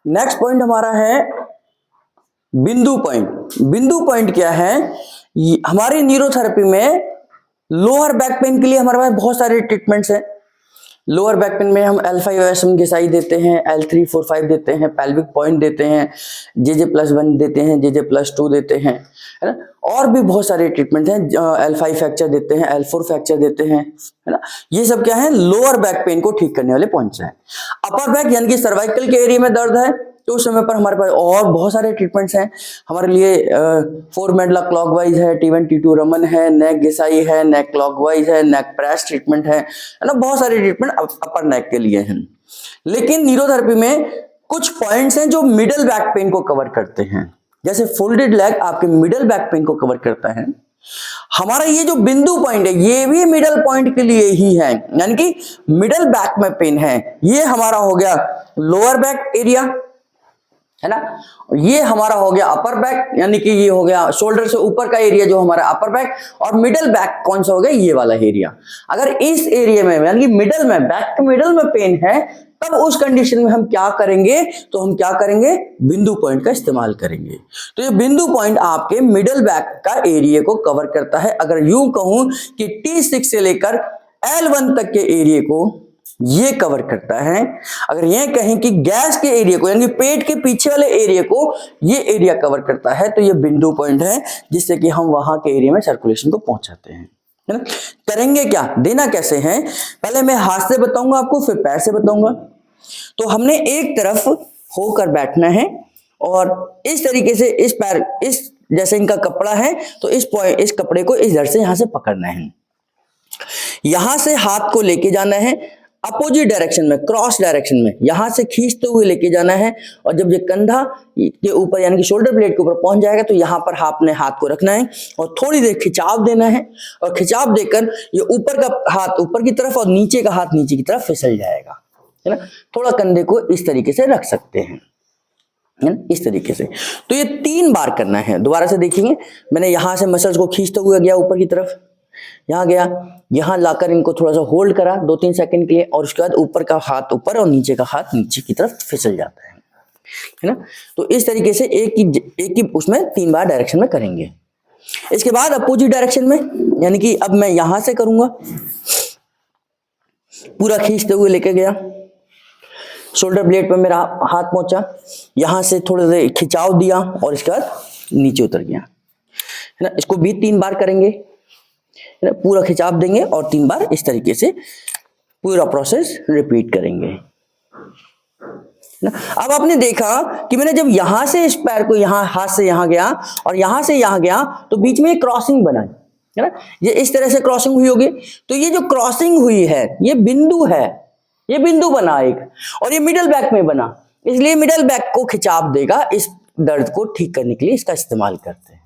Next point हमारा है बिंदु पॉइंट। बिंदु पॉइंट क्या है? हमारी न्यूरोथेरेपी में लोअर बैक पेन के लिए हमारे पास बहुत सारे ट्रीटमेंट्स हैं। लोअर बैक पेन में हम L5-OSM घिसाई देते हैं, L3-4-5 देते हैं, पेल्विक पॉइंट देते हैं, JJ+1 देते हैं, JJ+2 देते हैं, है ना। और भी बहुत सारे ट्रीटमेंट हैं, L5 फ्रैक्चर देते हैं, L4 फ्रैक्चर देते हैं, है ना। ये सब क्या है? लोअर बैक पेन को ठीक करने वाले पॉइंट्स हैं। अपर बैक यानी कि सर्वाइकल के एरिया में दर्द है तो उस समय पर हमारे पास और बहुत सारे ट्रीटमेंट्स हैं हमारे लिए। 4 मैंडला क्लॉकवाइज है, T1 T2 रमन है, नेक घिसाई है, नेक क्लॉकवाइज है, नेक प्रेस ट्रीटमेंट है ना। बहुत सारे ट्रीटमेंट अपर नेक के लिए हैं। लेकिन न्यूरोथेरेपी में कुछ पॉइंट्स हैं जो मिडल बैक पेन को कवर करते हैं। जैसे फोल्डेड लेग आपके मिडल बैक पेन को कवर करता है। हमारा ये जो बिंदु पॉइंट है ये भी मिडल पॉइंट के लिए ही है, यानी कि मिडल बैक में पेन है। ये हमारा हो गया लोअर बैक एरिया, है ना। ये हमारा हो गया अपर बैक, यानी कि ये हो गया शोल्डर से ऊपर का एरिया जो हमारा अपर बैक। और मिडल बैक कौन सा हो गया? ये वाला एरिया। अगर इस एरिया में यानी कि मिडल में, बैक के मिडल में पेन है, तब उस कंडीशन में हम क्या करेंगे? तो हम क्या करेंगे? बिंदु पॉइंट का इस्तेमाल करेंगे। तो ये बिंदु पॉइंट आपके मिडल बैक का एरिया को कवर करता है। अगर यूं कहूं कि T6 से लेकर L1 तक के एरिया को ये कवर करता है। अगर ये कहें कि गैस के एरिया को यानी पेट के पीछे वाले एरिया को ये एरिया कवर करता है, तो ये बिंदु पॉइंट है जिससे कि हम वहां के एरिया में सर्कुलेशन को पहुंचाते हैं, है ना। करेंगे क्या? देना कैसे है? पहले मैं हाथ से बताऊंगा आपको, फिर पैर से बताऊंगा। तो हमने एक तरफ होकर बैठना है और इस तरीके से इस पैर, इस जैसे इनका कपड़ा है तो इस कपड़े को इधर से यहां से पकड़ना है। यहां से हाथ को लेके जाना है अपोजिट डायरेक्शन में, क्रॉस डायरेक्शन में, यहां से खींचते हुए लेके जाना है। और जब ये कंधा के ऊपर यानी कि शोल्डर ब्लेड के ऊपर पहुंच जाएगा तो यहां पर आपने हाथ को रखना है और थोड़ी देर खिंचाव देना है। और खिंचाव देकर ये ऊपर का हाथ ऊपर की तरफ और नीचे का हाथ नीचे की तरफ फिसल जाएगा, है ना। थोड़ा कंधे को इस तरीके से रख सकते हैं, है ना, इस तरीके से। तो ये 3 बार करना है। दोबारा से देखेंगे, मैंने यहां से मसल्स को खींचते हुए गया ऊपर की तरफ, यहां गया, यहां लाकर इनको थोड़ा सा होल्ड करा 2-3 सेकंड के लिए, और उसके बाद ऊपर का हाथ ऊपर और नीचे का हाथ नीचे की तरफ फिसल जाता है ना। तो इस तरीके से एक ही उसमें 3 बार डायरेक्शन में करेंगे। इसके बाद अपोजिट डायरेक्शन में, यानी कि अब मैं यहां से करूंगा, पूरा खींचते हुए लेके गया, शोल्डर ब्लेड पर मेरा हाथ पहुंचा, यहां से थोड़ा सा खिंचाव दिया और इसके बाद नीचे उतर गया, है ना। इसको भी 3 बार करेंगे, पूरा खिंचाव देंगे और 3 बार इस तरीके से पूरा प्रोसेस रिपीट करेंगे ना। अब आपने देखा कि मैंने जब यहां से इस पैर को यहां हाथ से यहां गया और यहां से यहां गया तो बीच में एक क्रॉसिंग बना, है ना। ये इस तरह से क्रॉसिंग हुई होगी। तो ये जो क्रॉसिंग हुई है ये बिंदु है, ये बिंदु बना एक, और ये मिडल बैक में बना, इसलिए मिडल बैक को खिंचाव देगा। इस दर्द को ठीक करने के लिए इसका इस्तेमाल करते हैं,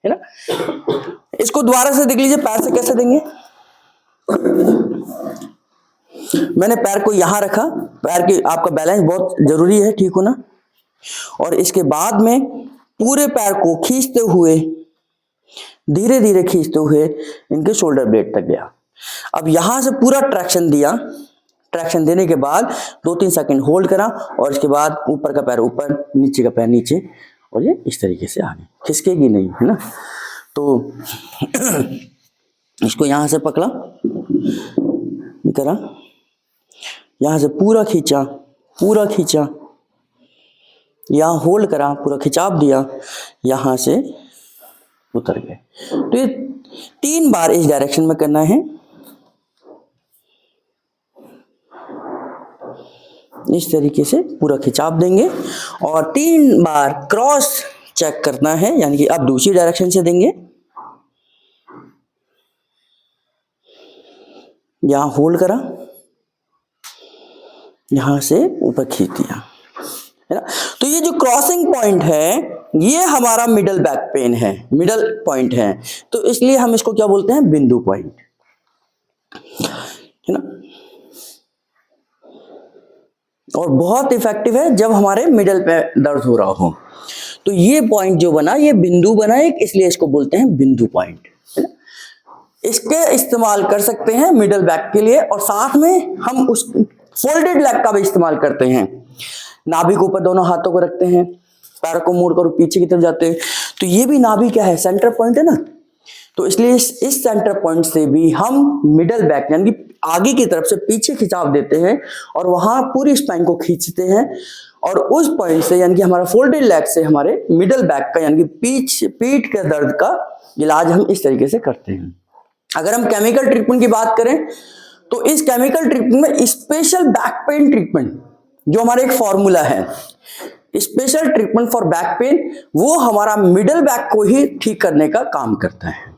है ना। इसको दोबारा से देख लीजिए, पैर से कैसे देंगे। मैंने पैर को यहां रखा, पैर की आपका बैलेंस बहुत जरूरी है, ठीक हो ना। और इसके बाद में पूरे पैर को खींचते हुए, धीरे धीरे खींचते हुए इनके शोल्डर ब्लेड तक गया। अब यहां से पूरा ट्रैक्शन दिया, ट्रैक्शन देने के बाद 2-3 सेकंड होल्ड करा और इसके बाद ऊपर का पैर ऊपर, नीचे का पैर नीचे, और ये इस तरीके से आगे, खिसकेगी नहीं, है ना। तो इसको यहां से पकड़ा, ये करा, यहां से पूरा खींचा, पूरा खींचा, यहां होल्ड करा, पूरा खिंचाव दिया, यहां से उतर गए। तो ये 3 बार इस डायरेक्शन में करना है, इस तरीके से पूरा खिंचाव देंगे और 3 बार क्रॉस चेक करना है, यानी कि अब दूसरी डायरेक्शन से देंगे। यहां होल्ड करा, यहां से ऊपर खींच दिया, है ना। तो ये जो क्रॉसिंग पॉइंट है ये हमारा मिडल बैक पेन है, मिडल पॉइंट है। तो इसलिए हम इसको क्या बोलते हैं? बिंदु पॉइंट, है ना। और बहुत इफेक्टिव है जब हमारे मिडल पे दर्द हो रहा हो। तो ये पॉइंट जो बना, ये बिंदु बना एक, इसलिए इसको बोलते हैं बिंदु पॉइंट, है ना। इसके इस्तेमाल कर सकते हैं मिडल बैक के लिए, और साथ में हम उस फोल्डेड लेग का भी इस्तेमाल करते हैं। नाभि के ऊपर दोनों हाथों को रखते हैं, पैर को मोड़कर पीछे की तरफ जाते हैं, तो ये भी नाभि क्या है, सेंटर पॉइंट है ना। तो इसलिए इस सेंटर पॉइंट से भी हम मिडल बैक यानी कि आगे की तरफ से पीछे खिंचाव देते हैं और वहां पूरी स्पाइन को खींचते हैं, और उस पॉइंट से यानी कि हमारा फोल्डेड लेग से हमारे मिडल बैक का यानी कि पीठ के दर्द का इलाज हम इस तरीके से करते हैं। अगर हम केमिकल ट्रीटमेंट की बात करें तो इस केमिकल ट्रीटमेंट में स्पेशल बैक पेन ट्रीटमेंट जो हमारा एक फॉर्मूला है, special treatment for back pain, वो हमारा मिडल बैक को ही ठीक करने का काम करता है।